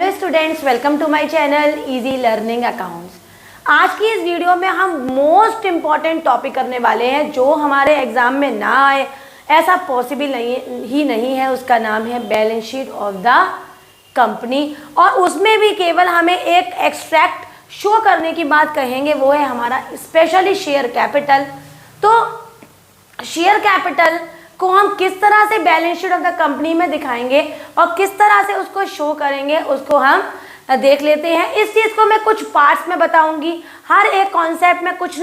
Hello students, welcome to my channel easy learning accounts. आज की इस वीडियो में हम मोस्ट इम्पॉर्टेंट टॉपिक करने वाले हैं जो हमारे एग्जाम में ना आए, ऐसा पॉसिबल नहीं है। उसका नाम है balance sheet of the company, और उसमें भी केवल हमें एक एक्सट्रैक्ट शो करने की बात कहेंगे, वो है हमारा स्पेशली शेयर कैपिटल। तो शेयर कैपिटल को हम किस तरह से balance sheet of the company में दिखाएंगे और किस तरह से उसको शो करेंगे, उसको हम देख लेते हैं। इस चीज़ को मैं कुछ पार्ट्स में बताऊंगी, हर एक कॉन्सेप्ट में कुछ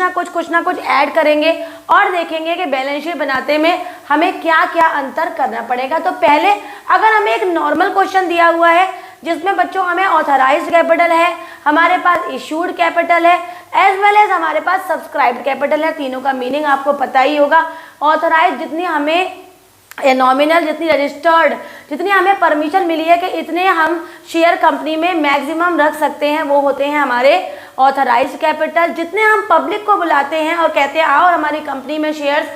ना कुछ ऐड करेंगे और देखेंगे कि बैलेंस शीट बनाते में हमें क्या क्या अंतर करना पड़ेगा। तो पहले अगर हमें एक नॉर्मल क्वेश्चन दिया हुआ है जिसमें बच्चों हमें ऑथराइज्ड कैपिटल है, हमारे पास इशूड कैपिटल है, एज वेल एज हमारे पास सब्सक्राइब्ड कैपिटल है। तीनों का मीनिंग आपको पता ही होगा। ऑथराइज जितनी हमें नॉमिनल, जितनी रजिस्टर्ड, जितनी हमें परमिशन मिली है कि इतने हम शेयर कंपनी में मैक्सिमम रख सकते हैं, वो होते हैं हमारे ऑथराइज्ड कैपिटल। जितने हम पब्लिक को बुलाते हैं और कहते हैं आओ हमारी कंपनी में शेयर्स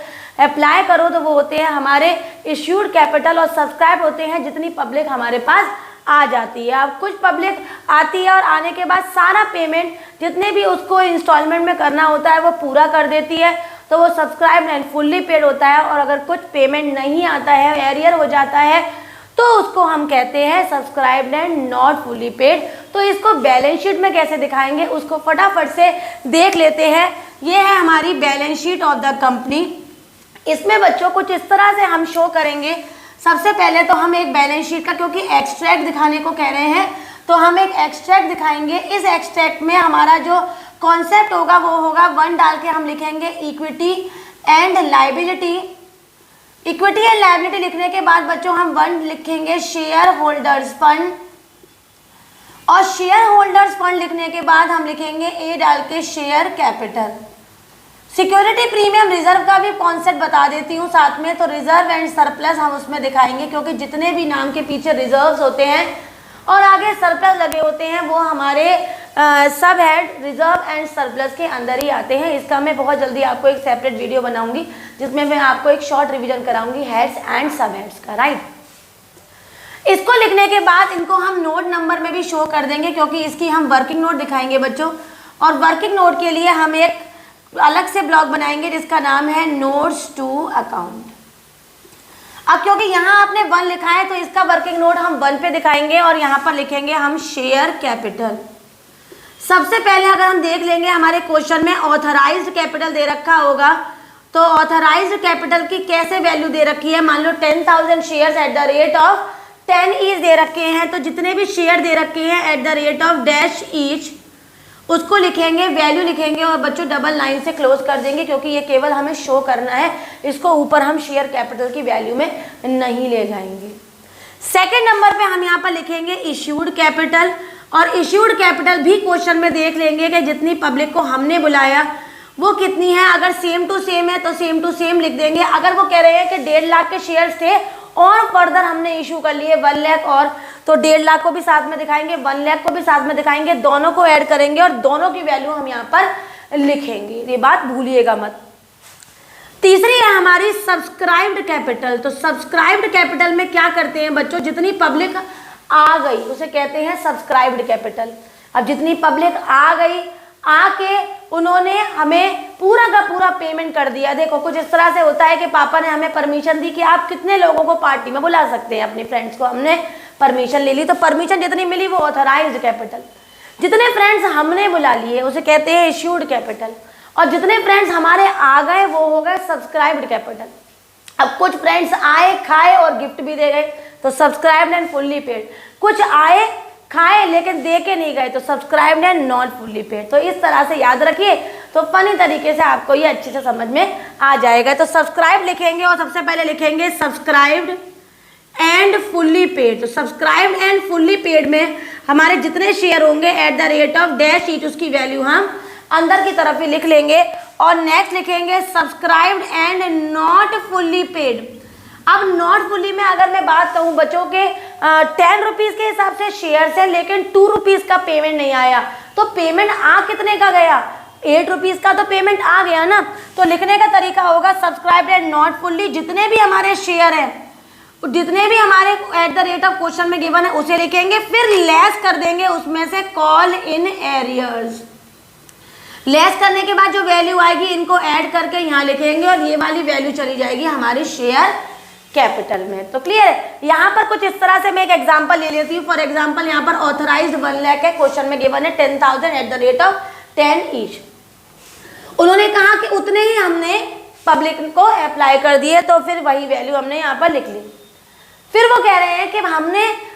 अप्लाई करो, तो वो होते हैं हमारे इश्यूड कैपिटल। और सब्सक्राइब होते हैं जितनी पब्लिक हमारे पास आ जाती है। अब कुछ पब्लिक आती है और आने के बाद सारा पेमेंट जितने भी उसको इंस्टॉलमेंट में करना होता है वो पूरा कर देती है, तो वो सब्सक्राइब एंड फुल्ली पेड होता है। और अगर कुछ पेमेंट नहीं आता है, एरियर हो जाता है, तो उसको हम कहते हैं subscribed and not fully paid. तो इसको बैलेंस शीट में कैसे दिखाएंगे उसको फटाफट से देख लेते हैं। ये है हमारी balance sheet of the company. इसमें बच्चों कुछ इस तरह से हम शो करेंगे। सबसे पहले तो हम एक बैलेंस शीट का, क्योंकि एक्सट्रैक्ट दिखाने को कह रहे हैं, तो हम एक एक्सट्रैक्ट दिखाएंगे। इस एक्सट्रैक्ट में हमारा जो कॉन्सेप्ट होगा वो होगा 1 डाल के हम लिखेंगे equity and liability. Equity and liability लिखने के बाद बच्चों हम 1 लिखेंगे शेयर होल्डर्स फंड, और शेयर होल्डर्स फंड लिखने के बाद हम लिखेंगे ए डाल के share capital. Security premium reserve का भी कॉन्सेप्ट बता देती हूँ साथ में। तो रिजर्व एंड सरप्लस हम उसमें दिखाएंगे, क्योंकि जितने भी नाम के पीछे रिजर्व्स होते हैं और आगे सरप्लस लगे होते हैं वो हमारे सब हेड रिजर्व एंड सरप्लस के अंदर ही आते हैं। इसका मैं बहुत जल्दी आपको एक सेपरेट वीडियो बनाऊंगी जिसमें मैं आपको एक शॉर्ट रिवीजन कराऊंगी हेड्स एंड सब हेड्स का, राइट। इसको लिखने के बाद इनको हम नोट नंबर में भी शो कर देंगे, क्योंकि इसकी हम वर्किंग नोट दिखाएंगे बच्चों। और वर्किंग नोट के लिए हम एक अलग से ब्लॉक बनाएंगे जिसका नाम है नोट्स टू अकाउंट। अब क्योंकि यहाँ आपने 1 लिखा है तो इसका वर्किंग नोट हम 1 पे दिखाएंगे और यहाँ पर लिखेंगे हम शेयर कैपिटल। सबसे पहले अगर हम देख लेंगे हमारे क्वेश्चन में ऑथराइज्ड कैपिटल दे रखा होगा, तो ऑथराइज्ड कैपिटल की कैसे वैल्यू दे रखी है। मान लो 10,000 shares at the rate of 10 each दे रखे हैं, तो जितने भी शेयर दे रखे हैं at the rate of dash each उसको लिखेंगे, वैल्यू लिखेंगे और बच्चों डबल लाइन से क्लोज कर देंगे, क्योंकि ये केवल हमें शो करना है। इसको ऊपर हम शेयर कैपिटल की वैल्यू में नहीं ले जाएंगे। सेकंड नंबर पे हम यहाँ पर लिखेंगे इश्यूड कैपिटल, और इश्यूड कैपिटल भी क्वेश्चन में देख लेंगे कि जितनी पब्लिक को हमने बुलाया वो कितनी है। अगर सेम टू सेम है तो सेम टू सेम लिख देंगे। अगर वो कह रहे हैं कि 1.5 लाख के शेयर्स थे और फर्दर हमने इशू कर लिए 1 लाख, और तो 1.5 लाख को भी साथ में दिखाएंगे, 1 लाख को भी साथ में दिखाएंगे, दोनों को ऐड करेंगे और दोनों की वैल्यू हम यहाँ पर लिखेंगे। ये बात भूलिएगा मत। तीसरी है हमारी सब्सक्राइब्ड कैपिटल। तो सब्सक्राइब्ड कैपिटल में क्या करते हैं बच्चों, जितनी पब्लिक आ गई उसे कहते हैं सब्सक्राइब्ड कैपिटल। अब जितनी पब्लिक आ गई, आके उन्होंने हमें पूरा का पूरा पेमेंट कर दिया। देखो कुछ इस तरह से होता है कि पापा ने हमें परमिशन दी कि आप कितने लोगों को पार्टी में बुला सकते हैं, अपने फ्रेंड्स को हमने परमिशन ले ली, तो परमिशन जितनी मिली वो ऑथराइज्ड कैपिटल। जितने फ्रेंड्स हमने बुला लिए उसे कहते हैं इश्यूड कैपिटल, और जितने फ्रेंड्स हमारे आ गए वो हो गए सब्सक्राइब्ड कैपिटल। अब कुछ फ्रेंड्स आए, खाए और गिफ्ट भी दे गए, तो सब्सक्राइब्ड एंड फुल्ली पेड। कुछ आए, खाए लेकिन दे के नहीं गए, तो subscribed and not fully paid. तो इस तरह से याद रखिए, तो फनी तरीके से आपको ये अच्छे से समझ में आ जाएगा। तो सब्सक्राइब लिखेंगे और सबसे पहले लिखेंगे सब्सक्राइब्ड एंड फुल्ली पेड। तो सब्सक्राइब्ड एंड फुल्ली पेड में हमारे जितने शेयर होंगे eight the rate of dash each, उसकी वैल्यू हम अंदर की तरफ ही लिख लेंगे। और नेक्स्ट लिखेंगे subscribed and not fully paid. अब नॉट फुल्ली में अगर मैं बात कहूँ बच्चों के 10 रुपीज़ के हिसाब से शेयर है, लेकिन 2 रुपीज़ का पेमेंट नहीं आया, तो पेमेंट आ कितने का गया, 8 रुपीज़ का तो पेमेंट आ गया ना। तो लिखने का तरीका होगा सब्सक्राइब्ड एंड नॉट फुल्ली, जितने भी हमारे शेयर हैं जितने भी हमारे eight the rate of question में गिवन है उसे लिखेंगे, फिर लेस कर देंगे उसमें से कॉल इन एरियर्स। लेस करने के बाद जो वैल्यू आएगी इनको ऐड करके यहाँ लिखेंगे और ये वाली वैल्यू चली जाएगी हमारी शेयर कैपिटल में। तो क्लियर है। यहाँ पर कुछ इस तरह से मैं एक एग्जांपल ले लेती हूँ। फॉर एग्जांपल यहाँ पर ऑथराइज्ड 1 लाख है, क्वेश्चन में गिवन है 10,000 eight the rate of 10 each. उन्होंने कहा कि उतने ही हमने पब्लिक को अप्लाई कर दिए, तो फिर वही वैल्यू हमने यहाँ पर लिख ली। फिर वो कह रहे हैं कि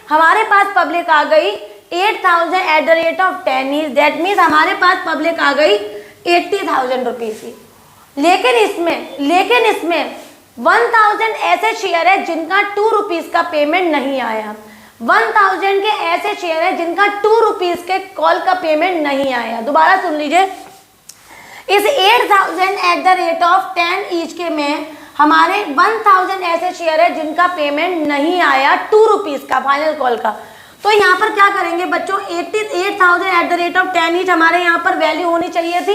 हमारे पास पब्लिक आ गई 8,000 eight the rate of 10 each, that means हमारे पास पब्लिक आ गई 80,000 रुपीज की। लेकिन इसमें 1,000 ऐसे शेयर है जिनका 2 रुपीज का पेमेंट नहीं आया। 1,000 के ऐसे शेयर है जिनका 2 रुपीज के कॉल का पेमेंट नहीं आया। दोबारा सुन लीजिए, इस 8,000 eight the rate of 10 each के में हमारे 1,000 ऐसे शेयर है जिनका पेमेंट नहीं आया 2 रुपीज का फाइनल कॉल का। तो यहाँ पर क्या करेंगे बच्चों, 88,000 eight the rate of 10 each हमारे यहाँ पर वैल्यू होनी चाहिए थी,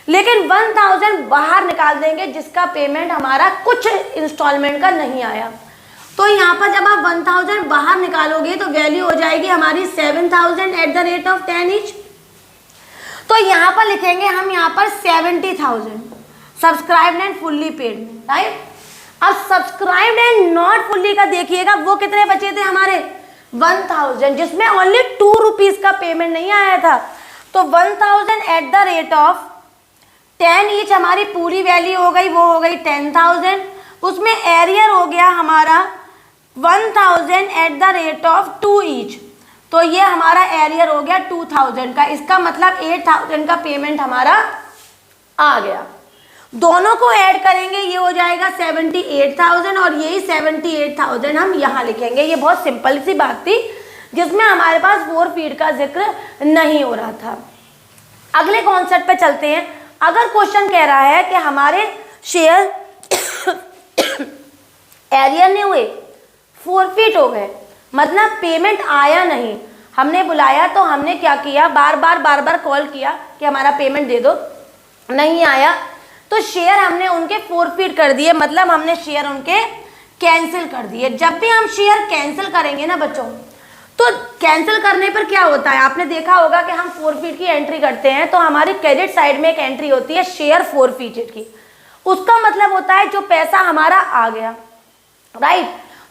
लेकिन 1,000 बाहर निकाल देंगे जिसका पेमेंट हमारा कुछ इंस्टॉलमेंट का नहीं आया। तो यहाँ पर जब आप 1,000 बाहर निकालोगे तो वैल्यू हो जाएगी हमारी 7,000 eight the rate of 10 each. तो यहाँ पर लिखेंगे हम यहाँ पर 70,000 सब्सक्राइब्ड एंड फुल्ली पेड में, राइट। अब सब्सक्राइब्ड एंड नॉट फुल्ली का देखिएगा वो कितने बचे थे हमारे 1,000, जिसमें ओनली 2 रुपीज का पेमेंट नहीं आया था। तो 1,000 eight the rate of 10 each हमारी पूरी वैल्यू हो गई, वो हो गई 10,000। उसमें एरियर हो गया हमारा 1,000 eight the rate of 2 each, तो ये हमारा एरियर हो गया 2,000 का। इसका मतलब 8,000 का पेमेंट हमारा आ गया। दोनों को ऐड करेंगे ये हो जाएगा 78,000 और यही 78,000 हम यहाँ लिखेंगे। ये बहुत सिंपल सी बात थी जिसमें हमारे पास फोरफीट का जिक्र नहीं हो रहा था। अगले कॉन्सेप्ट पे चलते हैं। अगर क्वेश्चन कह रहा है कि हमारे शेयर एरियर नहीं हुए, फोरफीट हो गए, मतलब पेमेंट आया नहीं, हमने बुलाया तो हमने क्या किया, बार बार कॉल किया कि हमारा पेमेंट दे दो, नहीं आया तो शेयर हमने उनके फोरफीट कर दिए, मतलब हमने शेयर उनके कैंसिल कर दिए। जब भी हम शेयर कैंसिल करेंगे ना बच्चों, तो कैंसिल करने पर क्या होता है, आपने देखा होगा कि हम फोरफीट की एंट्री करते हैं तो हमारी क्रेडिट साइड में एक एंट्री होती है शेयर फोरफीटेड की। उसका मतलब होता है जो पैसा हमारा आ गया, राइट।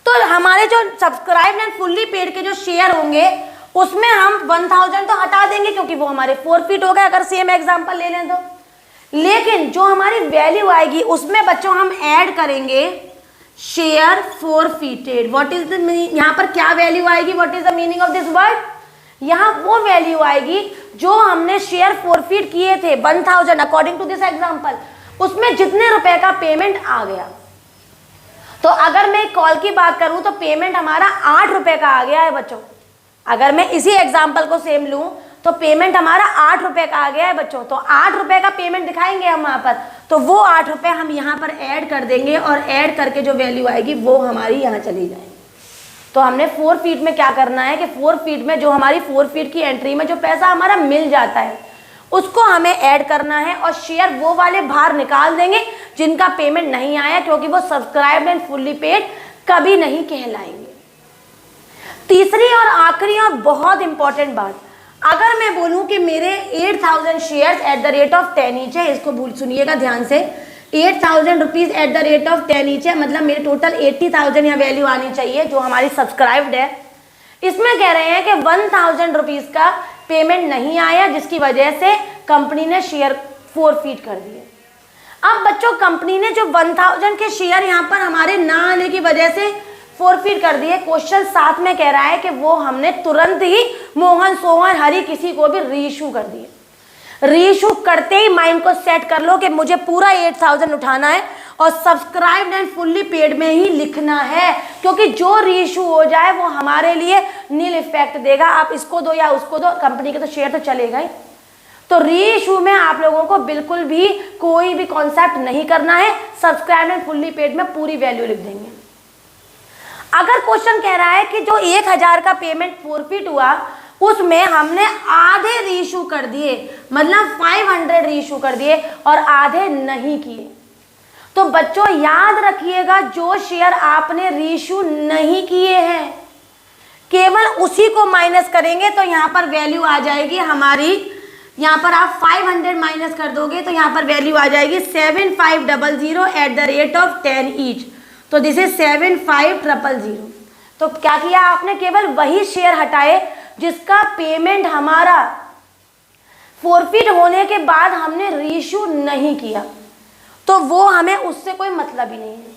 तो हमारे जो सब्सक्राइब एंड फुल्ली पेड के जो शेयर होंगे उसमें हम 1,000 तो हटा देंगे क्योंकि वो हमारे फोरफीट हो गए, अगर सेम एग्जांपल ले लें तो। लेकिन जो हमारी वैल्यू आएगी उसमें बच्चों हम ऐड करेंगे शेयर फोरफीटेड। व्हाट इज द, यहाँ पर क्या वैल्यू आएगी, what is the meaning of this word, यहाँ वो वैल्यू आएगी जो हमने शेयर फोरफीट किए थे 1,000 अकॉर्डिंग टू दिस एग्जांपल, उसमें जितने रुपए का पेमेंट आ गया। तो अगर मैं कॉल की बात करूं तो पेमेंट हमारा 8 रुपए का आ गया है बच्चों। अगर मैं इसी एग्जांपल को सेम लूं तो पेमेंट हमारा 8 रुपए का आ गया है बच्चों। तो 8 रुपए का पेमेंट दिखाएंगे हम वहां पर, तो वो 8 रुपए हम यहाँ पर ऐड कर देंगे और ऐड करके जो वैल्यू आएगी वो हमारी यहाँ चली जाएगी। तो हमने फोरफीट में क्या करना है कि फोरफीट में जो हमारी फोरफीट की एंट्री में जो पैसा हमारा मिल जाता है उसको हमें ऐड करना है और शेयर वो वाले बाहर निकाल देंगे जिनका पेमेंट नहीं आया, क्योंकि वो सब्सक्राइब्ड एंड फुल्ली पेड कभी नहीं कहलाएंगे। तीसरी और आखिरी और बहुत इंपॉर्टेंट बात, अगर मैं बोलूं कि मेरे 8,000 shares at the rate of 10 each है, इसको भूल सुनिएगा ध्यान से, 8,000 rupees eight the rate of 10 each है, मतलब मेरे टोटल 80,000 यहाँ वैल्यू आनी चाहिए जो हमारी सब्सक्राइब्ड है। इसमें कह रहे हैं कि 1,000 रुपीज का पेमेंट नहीं आया जिसकी वजह से कंपनी ने शेयर फोरफीट कर दिए। अब बच्चों कंपनी ने जो 1,000 के शेयर यहाँ पर हमारे ना आने की वजह से फोरफीट कर दिए, क्वेश्चन 7 में कह रहा है कि वो हमने तुरंत ही मोहन सोहन हरी किसी को भी रीइशू कर दिए। रीइशू करते ही माइंड को सेट कर लो कि मुझे पूरा 8,000 उठाना है और सब्सक्राइब्ड एंड फुल्ली पेड में ही लिखना है, क्योंकि जो रीइशू हो जाए वो हमारे लिए नील इफेक्ट देगा। आप इसको दो या उसको दो, कंपनी के तो शेयर तो चलेगा ही। तो रीइशू में आप लोगों को बिल्कुल भी कोई भी कॉन्सेप्ट नहीं करना है, सब्सक्राइब्ड एंड फुल्ली पेड में पूरी वैल्यू लिख देंगे। अगर क्वेश्चन कह रहा है कि जो 1,000 का पेमेंट फोरफीट हुआ उसमें हमने आधे रीइशू कर दिए, मतलब 500 रीइशू कर दिए और आधे नहीं किए, तो बच्चों याद रखिएगा, जो शेयर आपने रीइश्यू नहीं किए हैं केवल उसी को माइनस करेंगे तो यहाँ पर वैल्यू आ जाएगी हमारी, यहाँ पर आप 500 माइनस कर दोगे तो यहाँ पर वैल्यू आ जाएगी 7500 eight the rate of 10 each. तो दिस इज 75000। तो क्या किया आपने, केवल वही शेयर हटाए जिसका पेमेंट हमारा फोरफिट होने के बाद हमने रीइश्यू नहीं किया, तो वो हमें उससे कोई मतलब ही नहीं है।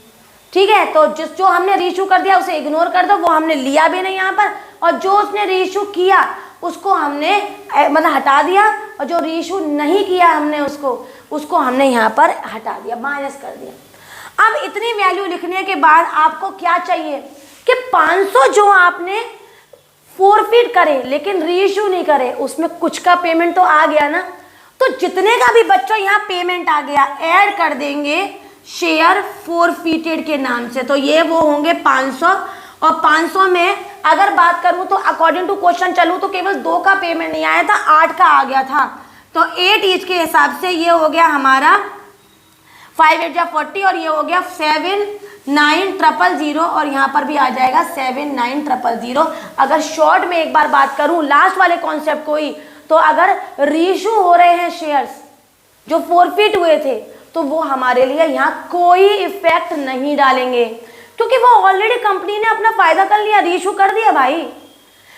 ठीक है, तो जो हमने रीइश्यू कर दिया उसे इग्नोर कर दो, वो हमने लिया भी नहीं यहाँ पर, और जो उसने रीइश्यू किया उसको हमने मतलब हटा दिया, और जो रीइश्यू नहीं किया हमने उसको हमने यहाँ पर हटा दिया, माइनस कर दिया। अब इतनी वैल्यू लिखने के बाद आपको क्या चाहिए कि 500 जो आपने फोरफिट करे लेकिन रीइश्यू नहीं करे, उसमें कुछ का पेमेंट तो आ गया ना, तो जितने का भी बच्चों यहाँ पेमेंट आ गया ऐड कर देंगे शेयर फोरफिटेड के नाम से। तो ये वो होंगे 500, और 500 में अगर बात करूं तो अकॉर्डिंग टू क्वेश्चन चलूं तो केवल 2 का पेमेंट नहीं आया था, 8 का आ गया था। तो 8 ईच के हिसाब से ये हो गया हमारा 5 8 जा 40, और ये हो गया 79000, और यहाँ पर भी आ जाएगा 79000। अगर शॉर्ट में एक बार बात करूं लास्ट वाले कॉन्सेप्ट को ही, तो अगर रीइश्यू हो रहे हैं शेयर्स जो फोरफिट हुए थे तो वो हमारे लिए यहाँ कोई इफेक्ट नहीं डालेंगे, क्योंकि वो ऑलरेडी कंपनी ने अपना फायदा कर लिया, रीइश्यू कर दिया भाई।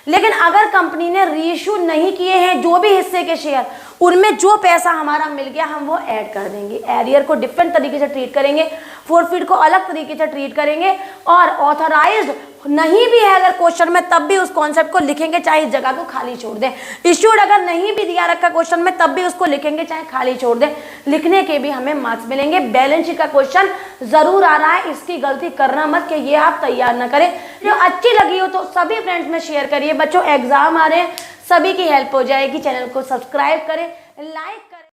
लेकिन अगर कंपनी ने रीइश्यू नहीं किए हैं जो भी हिस्से के शेयर, उनमें जो पैसा हमारा मिल गया हम वो ऐड कर देंगे। एरियर को डिफरेंट तरीके से ट्रीट करेंगे, फोरफिट को अलग तरीके से ट्रीट करेंगे, और ऑथराइज्ड नहीं भी है अगर क्वेश्चन में तब भी उस कॉन्सेप्ट को लिखेंगे, चाहे इस जगह को खाली छोड़ दें। इश्यूड अगर नहीं भी दिया रखा क्वेश्चन में तब भी उसको लिखेंगे, चाहे खाली छोड़ दें, लिखने के भी हमें मार्क्स मिलेंगे। बैलेंस शीट का क्वेश्चन जरूर आ रहा है, इसकी गलती करना मत कि ये आप तैयार ना करें। जो अच्छी लगी हो तो सभी फ्रेंड्स में शेयर करिए। बच्चों एग्जाम आ रहे हैं, सभी की हेल्प हो जाएगी। चैनल को सब्सक्राइब करें, लाइक करें।